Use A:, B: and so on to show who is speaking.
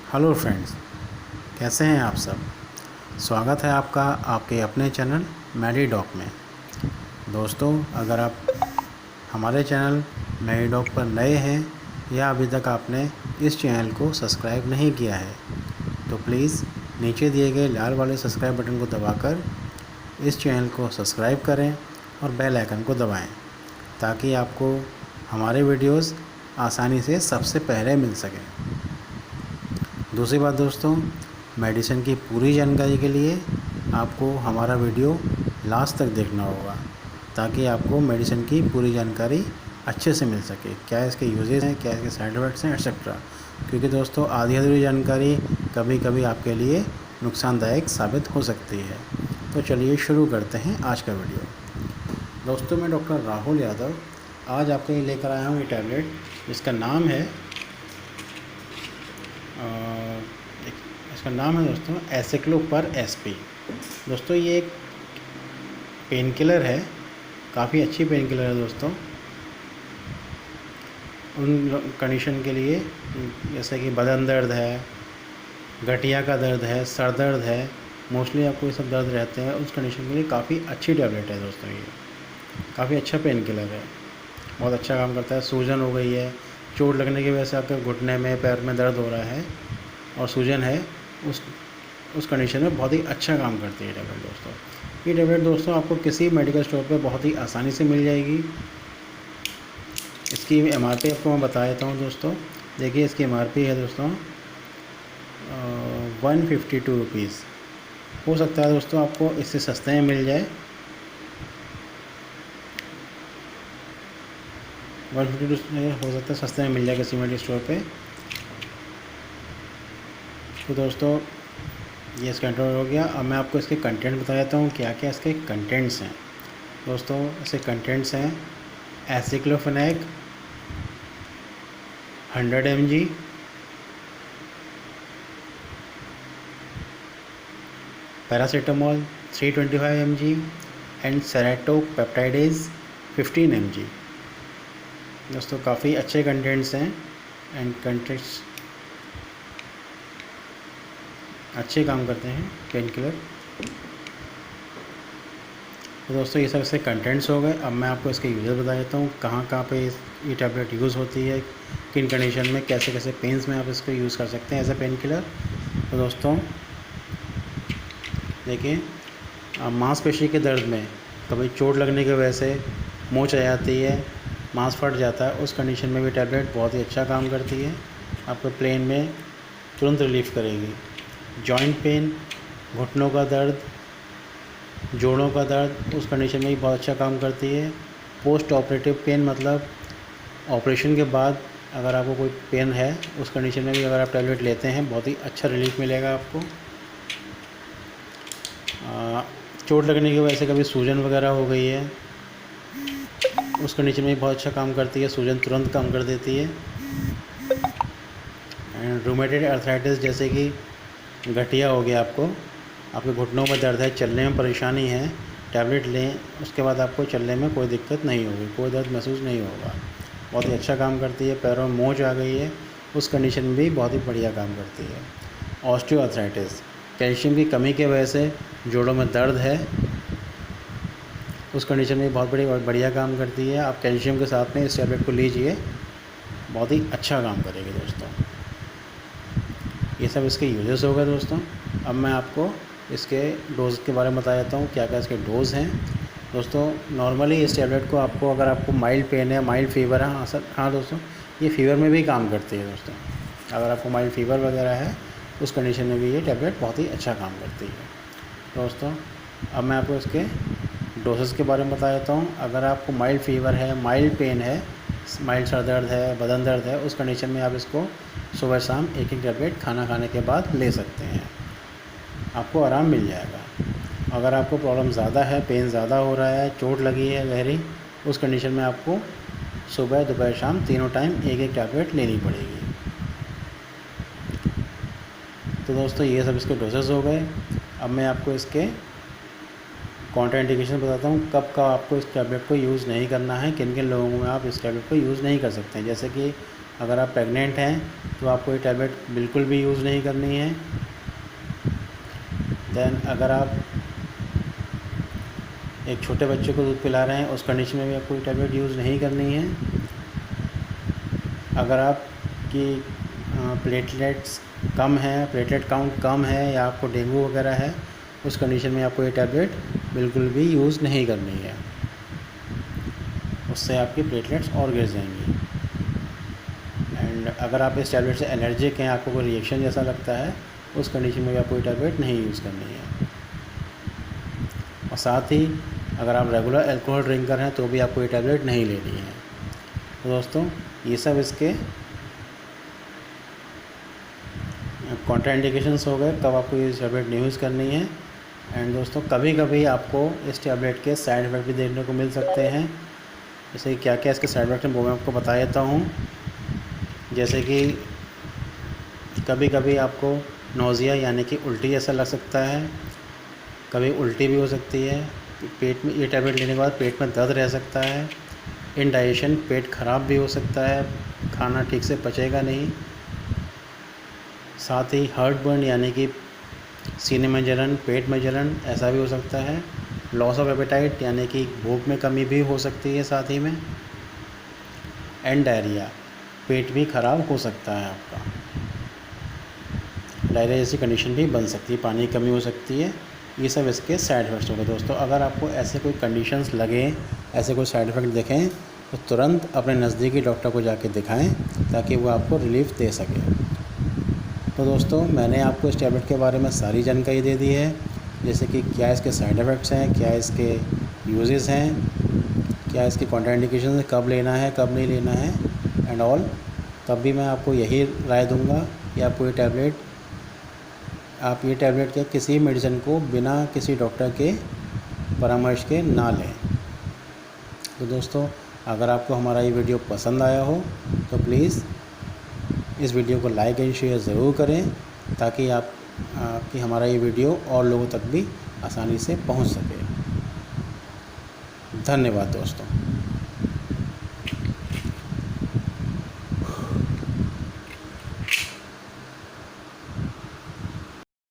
A: Hello friends, कैसे हैं आप सब। स्वागत है आपका आपके अपने चैनल मेडिडॉक में। दोस्तों, अगर आप हमारे चैनल मेडिडॉक पर नए हैं या अभी तक आपने इस चैनल को सब्सक्राइब नहीं किया है तो प्लीज़ नीचे दिए गए लाल वाले सब्सक्राइब बटन को दबाकर इस चैनल को सब्सक्राइब करें और बेल आइकन को दबाएं ताकि आपको हमारे वीडियोस आसानी से सबसे पहले मिल सकें। दूसरी बात दोस्तों, मेडिसिन की पूरी जानकारी के लिए आपको हमारा वीडियो लास्ट तक देखना होगा ताकि आपको मेडिसिन की पूरी जानकारी अच्छे से मिल सके। क्या इसके यूजेस हैं, क्या इसके साइड इफ़ेक्ट्स हैं, एक्सेट्रा। क्योंकि दोस्तों आधी अधूरी जानकारी कभी कभी आपके लिए नुकसानदायक साबित हो सकती है। तो चलिए शुरू करते हैं आज का वीडियो। दोस्तों, मैं डॉक्टर राहुल यादव आज आपके लिए लेकर आया हूँ ये टैबलेट जिसका नाम है इसका नाम है दोस्तों एसिक्लोपर-एसपी। दोस्तों ये एक पेन किलर है, काफ़ी अच्छी पेन किलर है दोस्तों। उन कंडीशन के लिए जैसे कि बदन दर्द है, गठिया का दर्द है, सर दर्द है, मोस्टली आपको ये सब दर्द रहते हैं, उस कंडीशन के लिए काफ़ी अच्छी टैबलेट है दोस्तों। ये काफ़ी अच्छा पेन किलर है, बहुत अच्छा काम करता है। सूजन हो गई है, चोट लगने की वजह से आपके घुटने में पैर में दर्द हो रहा है और सूजन है, उस कंडीशन में बहुत ही अच्छा काम करती है टैबलेट दोस्तों। ये टैबलेट दोस्तों आपको किसी मेडिकल स्टोर पे बहुत ही आसानी से मिल जाएगी। इसकी एमआरपी आपको मैं बता देता हूँ दोस्तों। देखिए इसकी एमआरपी है दोस्तों 152 रुपीज़। हो सकता है दोस्तों आपको इससे सस्ते में मिल जाए। 152 हो सकता है सस्ते में मिल जाए किसी मेडिकल स्टोर पे। तो दोस्तों ये इसका इंट्रो हो गया। अब मैं आपको इसके कंटेंट बता देता हूँ क्या क्या इसके कंटेंट्स हैं। दोस्तों इसके कंटेंट्स हैं aceclofenac 100 mg, paracetamol 325 mg and serratiopeptidase 15 mg। दोस्तों काफ़ी अच्छे कंटेंट्स हैं एंड कंटेंट्स अच्छे काम करते हैं पेन किलर। तो दोस्तों ये सब इसके कंटेंट्स हो गए। अब मैं आपको इसके यूज़र बता देता हूँ कहाँ कहाँ पे ये टैबलेट यूज़ होती है, किन कंडीशन में, कैसे कैसे पेन्स में आप इसको यूज़ कर सकते हैं एज ए पेन किलर। तो दोस्तों देखिए, मांसपेशी के दर्द में कभी चोट लगने की वजह से मोच आ जाती है, मांस फट जाता है, उस कंडीशन में भी टैबलेट बहुत ही अच्छा काम करती है। आपको प्लेन में तुरंत रिलीफ करेगी। जॉइंट पेन, घुटनों का दर्द, जोड़ों का दर्द, उस कंडीशन में भी बहुत अच्छा काम करती है। पोस्ट ऑपरेटिव पेन मतलब ऑपरेशन के बाद अगर आपको कोई पेन है, उस कंडीशन में भी अगर आप टैबलेट लेते हैं बहुत ही अच्छा रिलीफ मिलेगा आपको। चोट लगने की वजह से कभी सूजन वगैरह हो गई है, उस कंडीशन में भी बहुत अच्छा काम करती है, सूजन तुरंत कम कर देती है। एंड रूमेटेड अर्थराइटिस जैसे कि गठिया हो गया, आपके घुटनों में दर्द है, चलने में परेशानी है, टैबलेट लें, उसके बाद आपको चलने में कोई दिक्कत नहीं होगी, कोई दर्द महसूस नहीं होगा। बहुत ही अच्छा काम करती है। पैरों में मोच आ गई है, उस कंडीशन में भी बहुत ही बढ़िया काम करती है। ऑस्टियोआर्थराइटिस, कैल्शियम की कमी की वजह से जोड़ों में दर्द है, उस कंडीशन में बहुत बढ़िया काम करती है। आप कैल्शियम के साथ में इस टैबलेट को लीजिए, बहुत ही अच्छा काम करेगी दोस्तों। ये सब इसके यूजेस हो गए दोस्तों। अब मैं आपको इसके डोज़ के बारे में बता देता हूँ क्या क्या इसके डोज़ हैं। दोस्तों नॉर्मली इस टैबलेट को आपको अगर आपको माइल्ड पेन है, माइल्ड फीवर है, हाँ दोस्तों ये फीवर में भी काम करती है दोस्तों। अगर आपको माइल्ड फीवर वगैरह है उस कंडीशन में भी ये टैबलेट बहुत ही अच्छा काम करती है दोस्तों। अब मैं आपको इसके डोसेस के बारे में बता देता हूँ। अगर आपको माइल्ड फीवर है, माइल्ड पेन है, माइल्ड सर दर्द है, बदन दर्द है, उस कंडीशन में आप इसको सुबह शाम एक एक टैबलेट खाना खाने के बाद ले सकते हैं, आपको आराम मिल जाएगा। अगर आपको प्रॉब्लम ज़्यादा है, पेन ज़्यादा हो रहा है, चोट लगी है गहरी, उस कंडीशन में आपको सुबह दोपहर शाम तीनों टाइम एक एक टैबलेट लेनी पड़ेगी। तो दोस्तों ये सब इसके डोसेस हो गए। अब मैं आपको इसके कॉन्ट्राइंडिकेशन बताता हूँ कब का आपको इस टैबलेट को यूज़ नहीं करना है, किन किन लोगों में आप इस टैबलेट को यूज़ नहीं कर सकते हैं। जैसे कि अगर आप प्रेग्नेंट हैं तो आपको ये टैबलेट बिल्कुल भी यूज़ नहीं करनी है। दैन अगर आप एक छोटे बच्चे को दूध पिला रहे हैं उस कंडीशन में भी आपको ये टैबलेट यूज़ नहीं करनी है। अगर आपकी प्लेटलेट्स कम है, प्लेटलेट काउंट कम है या आपको डेंगू वगैरह है, उस कंडीशन में आपको ये टैबलेट बिल्कुल भी यूज़ नहीं करनी है, उससे आपकी प्लेटलेट्स और गिर जाएंगी। एंड अगर आप इस टैबलेट से एलर्जिक हैं, आपको कोई रिएक्शन जैसा लगता है, उस कंडीशन में भी आपको ये टैबलेट नहीं यूज़ करनी है। और साथ ही अगर आप रेगुलर अल्कोहल ड्रिंकर हैं तो भी आपको ये टैबलेट नहीं लेनी है। तो दोस्तों ये सब इसके कॉन्ट्राइंडिकेशंस हो गए कब आपको ये टैबलेट नहीं यूज़ करनी है। एंड दोस्तों कभी कभी आपको इस टैबलेट के साइड इफ़ेक्ट भी देखने को मिल सकते हैं। जैसे क्या क्या इसके साइड इफ़ेक्ट हैं वो मैं आपको बता देता हूँ। जैसे कि कभी कभी आपको नोज़िया यानी कि उल्टी जैसा लग सकता है, कभी उल्टी भी हो सकती है, पेट में ये टैबलेट लेने के बाद पेट में दर्द रह सकता है, इनडाइजेशन पेट ख़राब भी हो सकता है, खाना ठीक से पचेगा नहीं, साथ ही हार्ट बर्न यानी कि सीने में जलन, पेट में जलन ऐसा भी हो सकता है, लॉस ऑफ एपेटाइट यानी कि भूख में कमी भी हो सकती है साथ ही में, एंड डायरिया पेट भी ख़राब हो सकता है आपका, डायरिया जैसी कंडीशन भी बन सकती है, पानी की कमी हो सकती है। ये सब इसके साइड इफ़ेक्ट्स हो गए। दोस्तों अगर आपको ऐसे कोई कंडीशंस लगें, ऐसे कोई साइड इफ़ेक्ट दिखें तो तुरंत अपने नज़दीकी डॉक्टर को जाके दिखाएं ताकि वो आपको रिलीफ दे सके। तो दोस्तों मैंने आपको इस टैबलेट के बारे में सारी जानकारी दे दी है, जैसे कि क्या इसके साइड इफ़ेक्ट्स हैं, क्या इसके यूजेस हैं, क्या इसकी कॉन्ट्राइंडिकेशन है, कब लेना है कब नहीं लेना है एंड ऑल। तब भी मैं आपको यही राय दूंगा कि आपको ये टैबलेट के किसी मेडिसिन को बिना किसी डॉक्टर के परामर्श के ना लें। तो दोस्तों अगर आपको हमारा ये वीडियो पसंद आया हो तो प्लीज़ इस वीडियो को लाइक एंड शेयर ज़रूर करें ताकि आपकी हमारा ये वीडियो और लोगों तक भी आसानी से पहुंच सके। धन्यवाद दोस्तों।